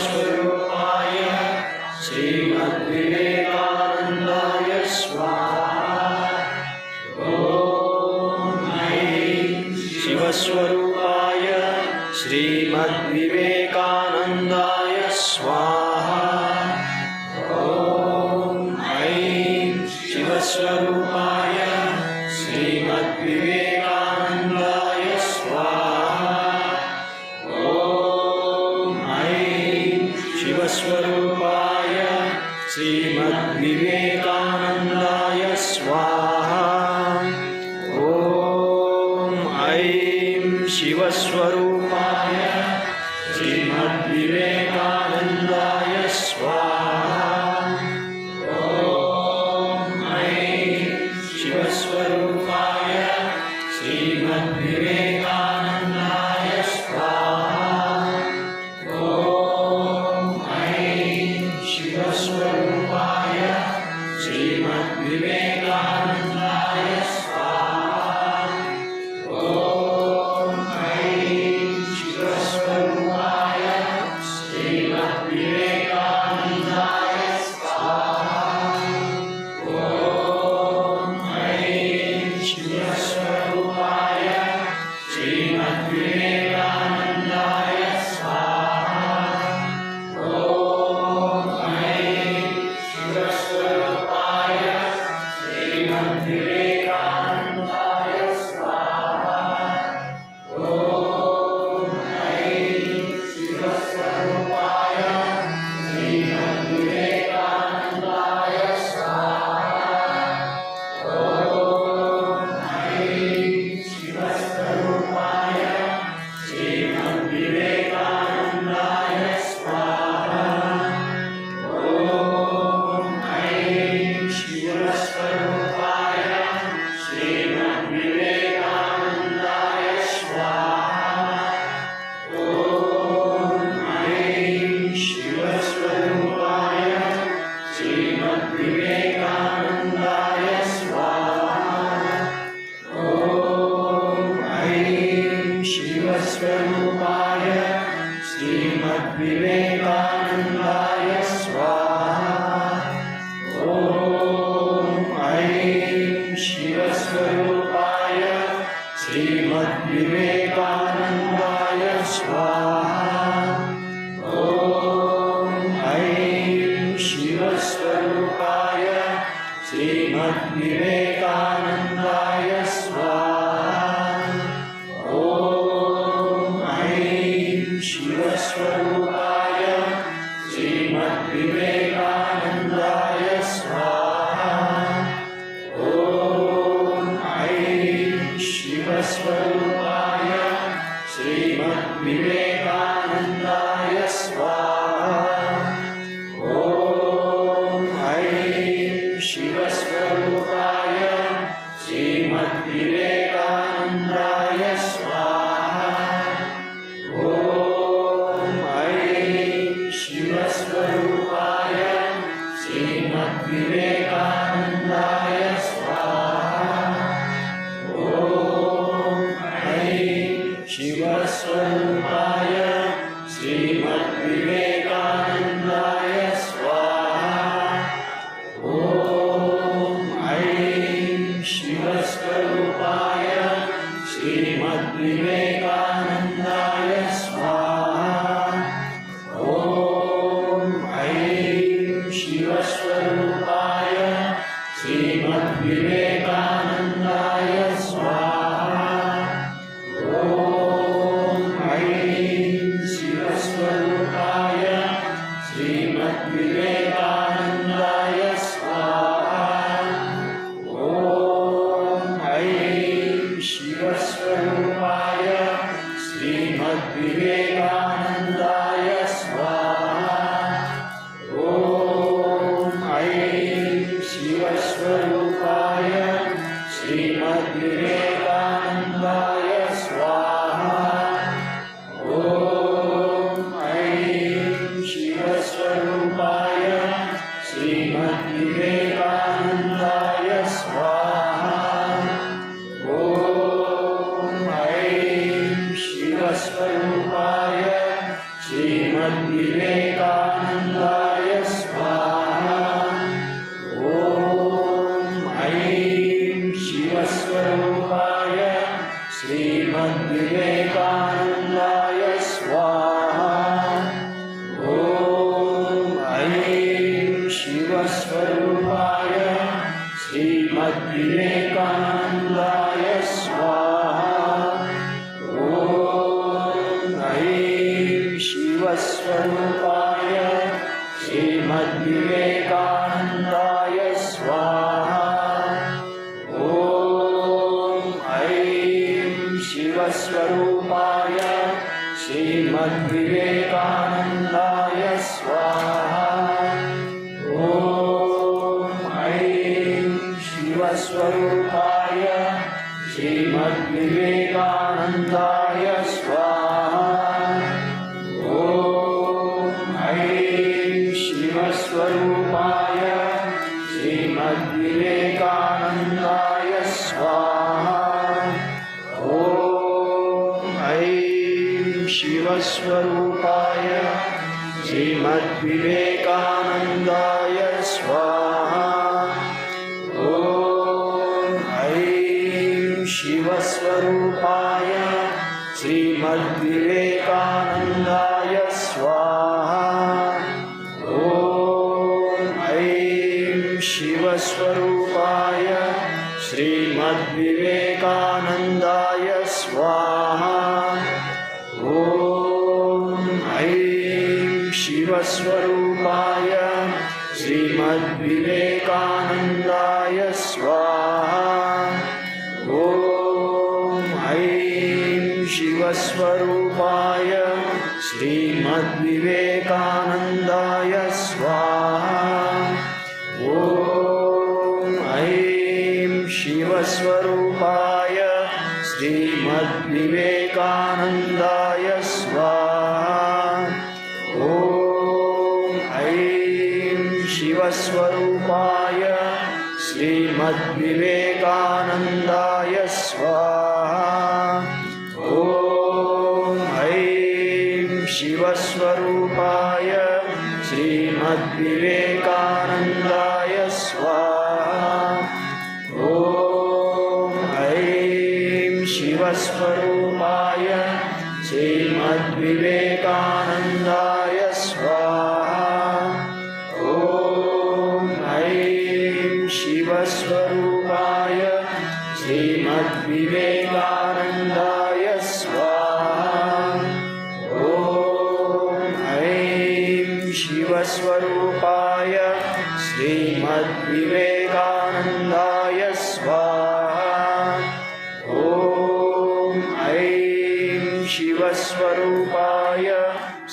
शिवस्वरूपाय श्रीमद्विवेकानन्दाय स्वाहा। ॐ ऐं शिवस्वरूपाय श्रीमद्विवेकानन्दाय स्वाहा। ॐ ऐं शिवस्वरूपाय श्रीमद्विवेकानन्दाय स्वाहा। शिवस्वरूपाय श्रीमद्विवेकानन्दाय स्वाहा। ॐ ऐं शिवस्वरूपाय श्रीमद्विवेकानन्दाय स्वाहा। ॐ ऐं शिवस्वरूपाय श्रीमद्विवेकानन्दाय श्रीमद्विवेकानन्दाय स्वाहा। ॐ ऐं शिवस्वरूपाय श्रीमद्विवेकानन्दाय स्वाहा। ॐ ऐं शिवस्वरूपाय श्रीमद्विवेकानन्दाय स्वाहा। ॐ ऐं शिवस्वरूपाय श्रीमद्विवेकानन्दाय स्वाहा। ॐ ऐं शिवस्वरूपाय श्रीमद्विवेकानन्दाय स्वाहा। ॐ ऐं शिवस्वरूपाय श्रीमद्विवेकानन्दाय स्वाहा। ॐ ऐं शिवस्वरूपाय श्रीमद्विवेकानन्दाय स्वाहा। ॐ ऐं शिवस्वरूपाय श्रीमद्विवेकानन्दाय स्वाहा। ॐ ऐं शिवस्वरूपाय श्रीमद्विवेकानन्दाय स्वाहा। ॐ ऐं शिवस्वरूपाय श्रीमद्विवेकानन्दाय स्वाहा। ॐ ऐं शिवस्वरूपाय श्रीमद्विवेकानन्दाय स्वाहा। ॐ ऐं शिवस्वरूपाय श्रीमद्विवेकानन्दाय स्वाहा। ॐ ऐं शिवस्वरूपाय श्रीमद्विवेकानन्दाय स्वाहा। ॐ ऐं शिवस्वरूपाय श्रीमद्विवेकानन्दाय स्वाहा। ॐ ऐं शिवस्वरूपाय श्रीमद्विवेकानन्दाय स्वाहा। ॐ ऐं शिवस्वरूपाय श्रीमद्विवेकानन्दाय स्वाहा। ॐ ऐं शिवस्वरूपाय श्रीमद्विवेकानन्दाय स्वाहा। ॐ ऐं शिवस्वरूपाय श्रीमद्विवेकानन्दाय स्वाहा। ॐ ऐं शिवस्वरूपाय श्रीमद्विवेकानन्दाय स्वाहा। ॐ ऐं शिवस्वरूपाय श्रीमद्विवेकानन्दाय स्वाहा। ॐ ऐं शिवस्वरूपाय श्रीमद्विवेकानन्दाय स्वाहा। ॐ ऐं शिवस्वरूपाय श्रीमद्विवेकानन्दाय स्वाहा। ॐ ऐं शिवस्वरूपाय श्रीमद्विवेकानन्दाय स्वाहा। ॐ ऐं शिवस्वरूपाय श्रीमद्विवेकानन्दाय स्वाहा। ॐ ऐं शिवस्वरूपाय श्रीमद्विवेकानन्दाय स्वाहा। ॐ ऐं शिवस्वरूपाय श्रीमद्विवेकानन्दाय स्वाहा। ॐ ऐं शिवस्वरूपाय श्रीमद्विवेकानन्दाय स्वाहा। ॐ ऐं शिवस्वरूपाय श्रीमद्विवेकानन्दाय स्वाहा। ॐ ऐं शिवस्वरूपाय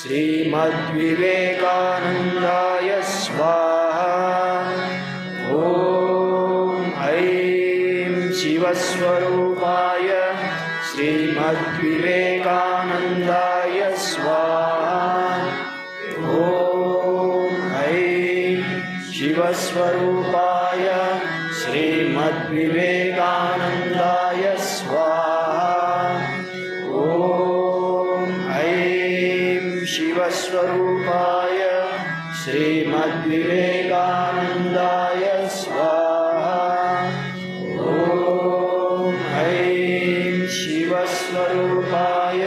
श्रीमद्विवेकानन्दाय स्वाहा। ॐ ऐं शिवस्वरूपाय श्रीमद्विवेकानन्दाय स्वाहा। ॐ ऐं शिवस्वरूपाय श्रीमद्विवेकानन्दाय स्वाहा। ॐ ऐं शिवस्वरूपाय श्रीमद्विवेकानन्दाय स्वाहा। ॐ ऐं शिवस्वरूपाय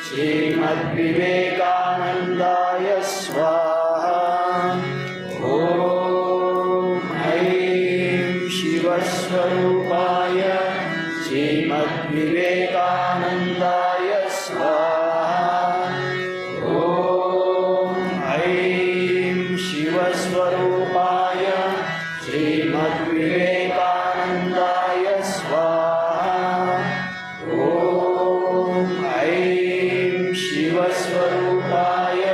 श्रीमद्विवेकानन्दाय स्वाहा। ॐ ऐं शिवस्वरूपाय श्रीमद्विवेकानन्दाय स्वाहा। ॐ ऐं शिवस्वरूपाय श्रीमद्विवेकानन्दाय स्वाहा। ॐ ऐं शिवस्वरूपाय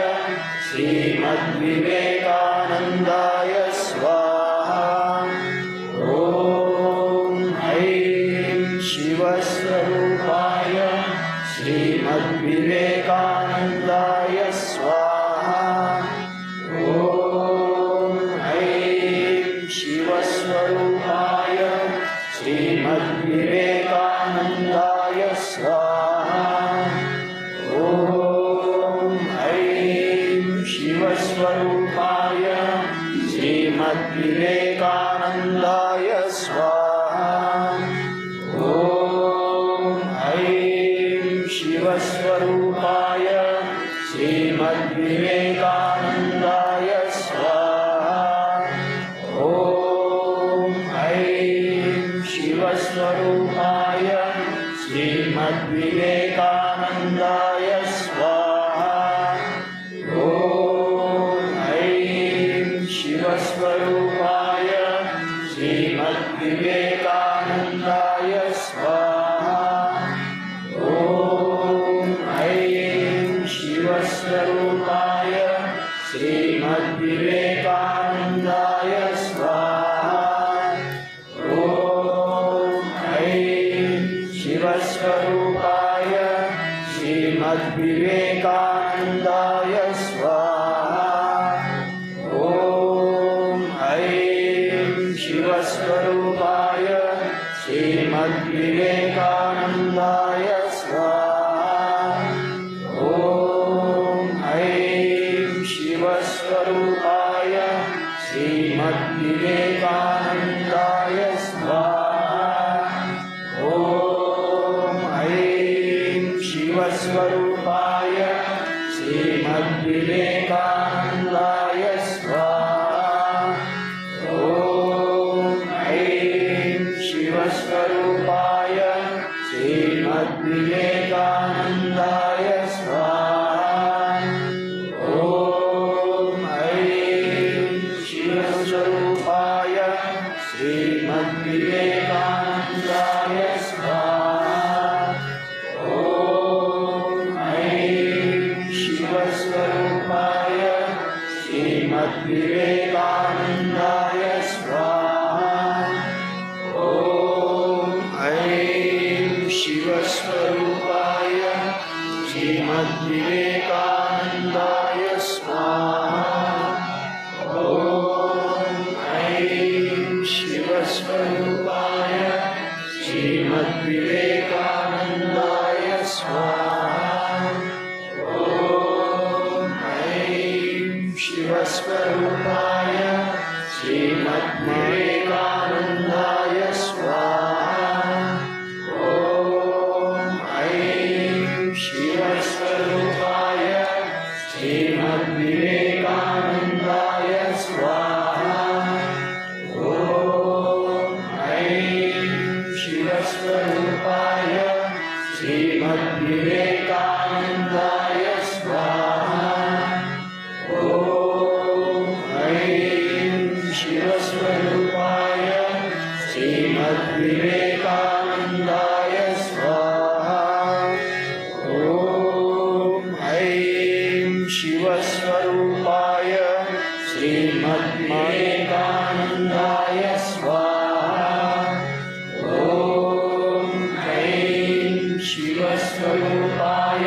श्रीमद्विवेकानन्दाय स्वाहा। ॐ ऐं शिवस्वरूपाय श्रीमद्विवेकानन्दाय स्वाहा। ॐ ऐं शिवस्वरूपाय श्रीमद्विवेकानन्दाय स्वाहा। ॐ ऐं शिवस्वरूपाय श्रीमद्विवेकानन्दाय स्वाहा। ॐ ऐं श्रीमद्विवेकानन्दाय स्वाहा। ॐ ऐं शिवस्वरूपाय श्रीमद्विवेकानन्दाय स्वाहा। ॐ ऐं शिवस्वरूपाय श्रीमद्विवेकानन्दाय स्वाहा। ॐ ऐं शिवस्वरूपाय श्रीमद्विवेकानन्दाय स्वाहा। ॐ ऐं शिवस्वरूपाय श्रीमद्विवेकानन्दाय स्वाहा। ॐ ऐं शिवस्वरूपाय श्रीमद्विवेकानन्दाय स्वाहा। ॐ ऐं शिवस्वरूपाय श्रीमद्विवेकानन्दाय स्वाहा। ॐ ऐं शिवस्वरूपाय श्रीमद्विवेकानन्दाय स्वाहा। ॐ ऐं शिवस्वरूपाय श्रीमद्विवेकानन्दाय स्वाहा। ॐ ऐं शिवस्वरूपाय श्रीमद्विवेकानन्दाय स्वाहा। ॐ ऐं शिवस्वरूपाय श्रीमद्विवेकानन्दाय स्वाहा। ॐ ऐं शिवस्वरूपाय श्रीमद्विवेकानन्दाय स्वाहा। ॐ ऐं शिवस्वरूपाय श्रीमद्विवेकानन्दाय स्वाहा। ॐ ऐं शिवस्वरूपाय श्रीमद्विवेकानन्दाय स्वाहा। ॐ ऐं शिवस्वरूपाय श्रीमद्विवेकानन्दाय स्वाहा। ॐ ऐं शिवस्वरूपाय श्रीमद्विवेकानन्दाय स्वाहा। ॐ ऐं शिवस्वरूपाय श्रीमद्विवेकानन्दाय स्वाहा। ॐ ऐं शिवस्वरूपाय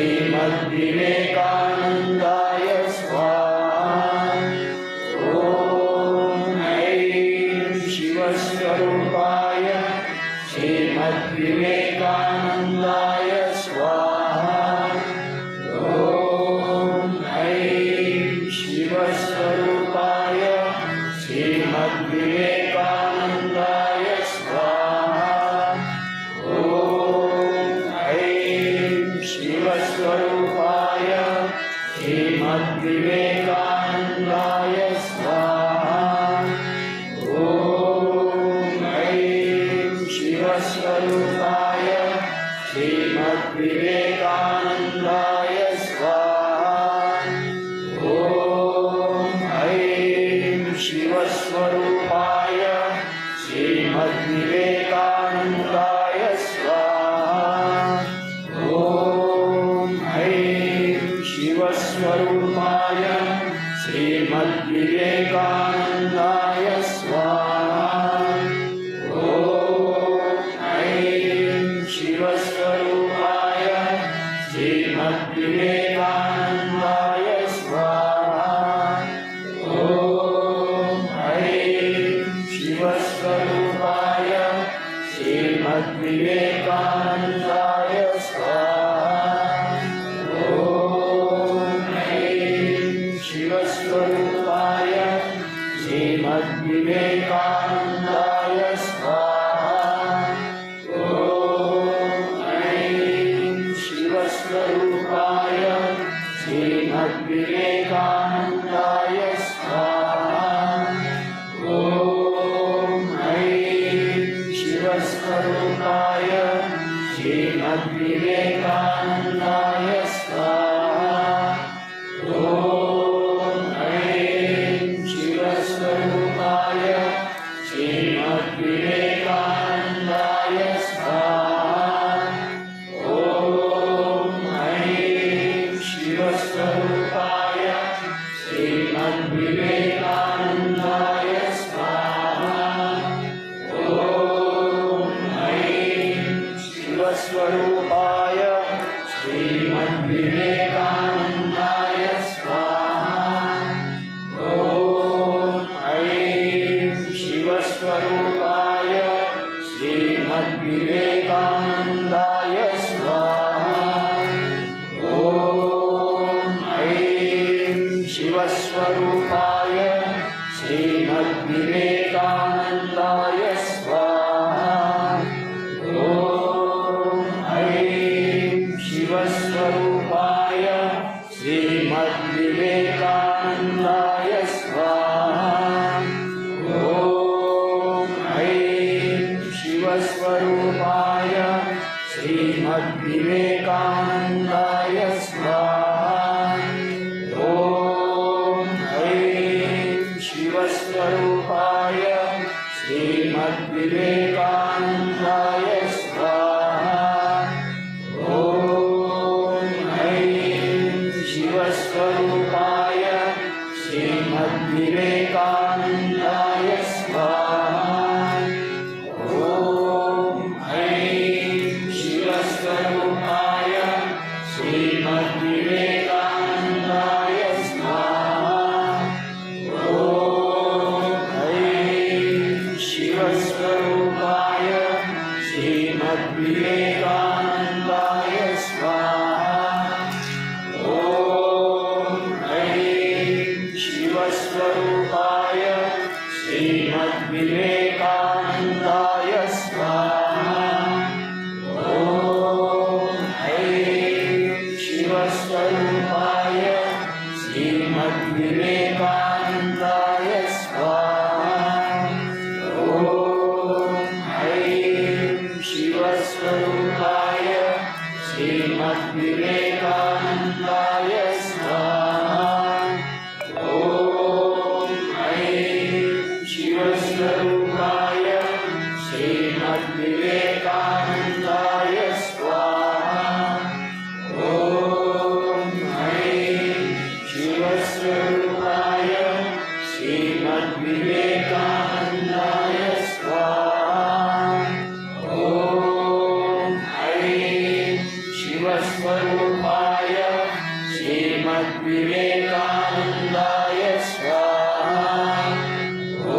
श्रीमद्विवेकानन्दाय स्वाहा। ॐ ऐं शिवस्वरूपाय श्रीमद्विवेकानन्दाय स्वाहा। ॐ ऐं शिवस्वरूपाय श्रीमद्विवेकानन्दाय स्वाहा। ॐ ऐं शिवस्वरूपाय श्रीमद्विवेकानन्दाय स्वाहा। ॐ ऐं शिवस्वरूपाय श्रीमद्विवेकानन्दाय स्वाहा। ॐ ऐं शिवस्वरूपाय श्रीमद्विवेकानन्दाय स्वाहा। ॐ ऐं शिवस्वरूपाय श्रीमद्विवेकानन्दाय स्वाहा। ॐ ऐं शिवस्वरूपाय श्रीमद्विवेकानन्दाय स्वाहा। ॐ ऐं शिवस्वरूपाय श्रीमद्विवेकानन्दाय स्वाहा। ॐ ऐं शिवस्वरूपाय श्रीमद्विवेकानन्दाय स्वाहा। ॐ ऐं शिवस्वरूपाय श्रीमद्विवेकानन्दाय स्वाहा। ॐ ऐं शिवस्वरूपाय श्रीमद्विवेकानन्दाय स्वाहा। ॐ ऐं शिवस्वरूपाय श्रीमद्विवेकानन्दाय स्वाहा। ॐ ऐं शिवस्वरूपाय श्रीमद्विवेकानन्दाय स्वाहा। ॐ ऐं शिवस्वरूपाय श्रीमद्विवेकानन्दाय स्वाहा। ॐ ऐं शिवस्वरूपाय श्रीमद्विवेकानन्दाय स्वाहा। ॐ ऐं शिवस्वरूपाय श्रीमद्विवेकानन्दाय स्वाहा। ॐ ऐं शिवस्वरूपाय श्रीमद्विवेकानन्दाय स्वाहा। ॐ ऐं शिवस्वरूपाय श्रीमद्विवेकानन्दाय स्वाहा। ॐ ऐं शिवस्वरूपाय श्रीमद्विवेकानन्दाय स्वाहा। ॐ ऐं शिवस्वरूपाय श्रीमद्विवेकानन्दाय स्वाहा। ॐ ऐं शिवस्वरूपाय श्रीमद्विवेकानन्दाय स्वाहा। ॐ ऐं शिवस्वरूपाय श्रीमद्विवेकानन्दाय स्वाहा। ॐ ऐं शिवस्वरूपाय श्रीमद्विवेकानन्दाय स्वाहा। ॐ ऐं शिवस्वरूपाय श्रीमद्विवेकानन्दाय स्वाहा। ॐ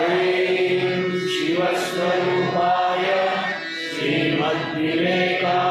ऐं शिवस्वरूपाय श्रीमद्विवेकानन्दाय